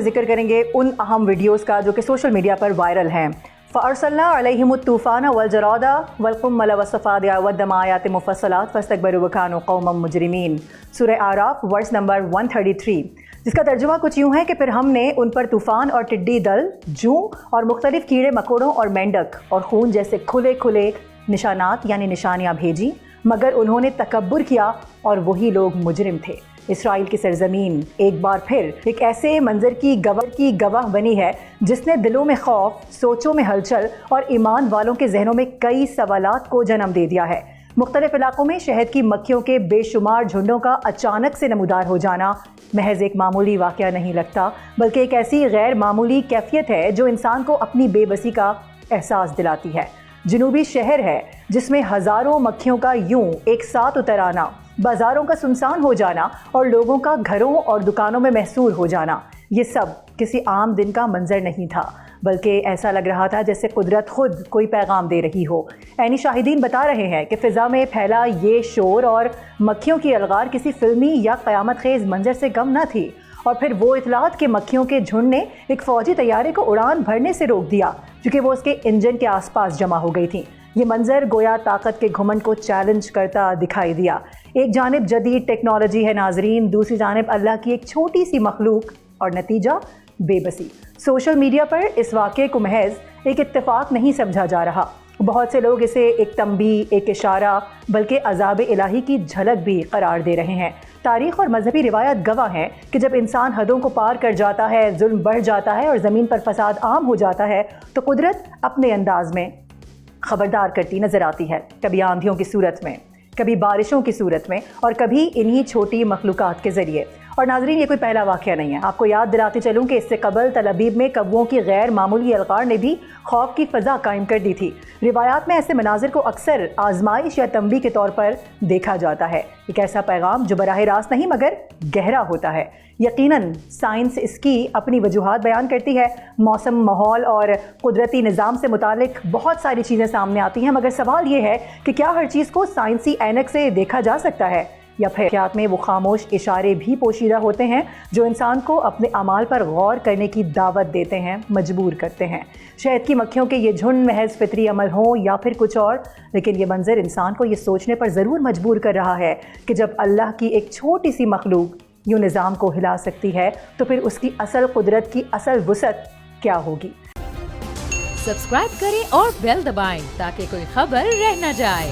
ذکر کریں گے ان اہم ویڈیوز کا جو کہ سوشل میڈیا پر وائرل ہیں۔ فَأَرْسَلْنَا عَلَيْهِمُ الطُّوفَانَ وَالْجَرَادَ وَالْقُمَّلَ وَالضَّفَادِعَ وَالدَّمَ آیَاتٍ مُفَصَّلَاتٍ فَاسْتَكْبَرُوا وَكَانُوا قَوْمًا مُجْرِمِينَ، سورہ اعراف ورس نمبر 133، جس کا ترجمہ کچھ یوں ہے کہ پھر ہم نے ان پر طوفان اور ٹڈی دل، جوں اور مختلف کیڑے مکوڑوں اور مینڈک اور خون جیسے کھلے کھلے نشانات یعنی نشانیاں بھیجی، مگر انہوں نے تکبر کیا اور وہی لوگ مجرم تھے۔ اسرائیل کی سرزمین ایک بار پھر ایک ایسے منظر کی گواہ بنی ہے جس نے دلوں میں خوف، سوچوں میں ہلچل اور ایمان والوں کے ذہنوں میں کئی سوالات کو جنم دے دیا ہے۔ مختلف علاقوں میں شہد کی مکھیوں کے بے شمار جھنڈوں کا اچانک سے نمودار ہو جانا محض ایک معمولی واقعہ نہیں لگتا، بلکہ ایک ایسی غیر معمولی کیفیت ہے جو انسان کو اپنی بے بسی کا احساس دلاتی ہے۔ جنوبی شہر ہے جس میں ہزاروں مکھیوں کا یوں ایک ساتھ اتر آنا، بازاروں کا سنسان ہو جانا اور لوگوں کا گھروں اور دکانوں میں محصور ہو جانا، یہ سب کسی عام دن کا منظر نہیں تھا، بلکہ ایسا لگ رہا تھا جیسے قدرت خود کوئی پیغام دے رہی ہو۔ عینی شاہدین بتا رہے ہیں کہ فضا میں پھیلا یہ شور اور مکھیوں کی الغار کسی فلمی یا قیامت خیز منظر سے کم نہ تھی، اور پھر وہ اطلاعات کہ مکھیوں کے جھنڈ نے ایک فوجی طیارے کو اڑان بھرنے سے روک دیا کیونکہ وہ اس کے انجن کے آس پاس جمع ہو گئی تھیں۔ یہ منظر گویا طاقت کے گھمنڈ کو چیلنج کرتا دکھائی دیا۔ ایک جانب جدید ٹیکنالوجی ہے ناظرین، دوسری جانب اللہ کی ایک چھوٹی سی مخلوق اور نتیجہ بے بسی۔ سوشل میڈیا پر اس واقعے کو محض ایک اتفاق نہیں سمجھا جا رہا، بہت سے لوگ اسے ایک تنبیہ، ایک اشارہ، بلکہ عذاب الہی کی جھلک بھی قرار دے رہے ہیں۔ تاریخ اور مذہبی روایت گواہ ہیں کہ جب انسان حدوں کو پار کر جاتا ہے، ظلم بڑھ جاتا ہے اور زمین پر فساد عام ہو جاتا ہے تو قدرت اپنے انداز میں خبردار کرتی نظر آتی ہے، کبھی آندھیوں کی صورت میں، کبھی بارشوں کی صورت میں اور کبھی انہی چھوٹی مخلوقات کے ذریعے۔ اور ناظرین، یہ کوئی پہلا واقعہ نہیں ہے۔ آپ کو یاد دلاتے چلوں کہ اس سے قبل تل ابیب میں کووں کی غیر معمولی الغار نے بھی خوف کی فضا قائم کر دی تھی۔ روایات میں ایسے مناظر کو اکثر آزمائش یا تنبیہ کے طور پر دیکھا جاتا ہے، ایک ایسا پیغام جو براہ راست نہیں مگر گہرا ہوتا ہے۔ یقیناً سائنس اس کی اپنی وجوہات بیان کرتی ہے، موسم، ماحول اور قدرتی نظام سے متعلق بہت ساری چیزیں سامنے آتی ہیں، مگر سوال یہ ہے کہ کیا ہر چیز کو سائنسی اینک سے دیکھا جا سکتا ہے، یا پھر واقعات میں وہ خاموش اشارے بھی پوشیدہ ہوتے ہیں جو انسان کو اپنے اعمال پر غور کرنے کی دعوت دیتے ہیں، مجبور کرتے ہیں۔ شہد کی مکھیوں کے یہ جھنڈ محض فطری عمل ہوں یا پھر کچھ اور، لیکن یہ منظر انسان کو یہ سوچنے پر ضرور مجبور کر رہا ہے کہ جب اللہ کی ایک چھوٹی سی مخلوق یوں نظام کو ہلا سکتی ہے تو پھر اس کی اصل قدرت کی اصل وسعت کیا ہوگی۔ سبسکرائب کریں اور بیل دبائیں تاکہ کوئی خبر رہ نہ جائے۔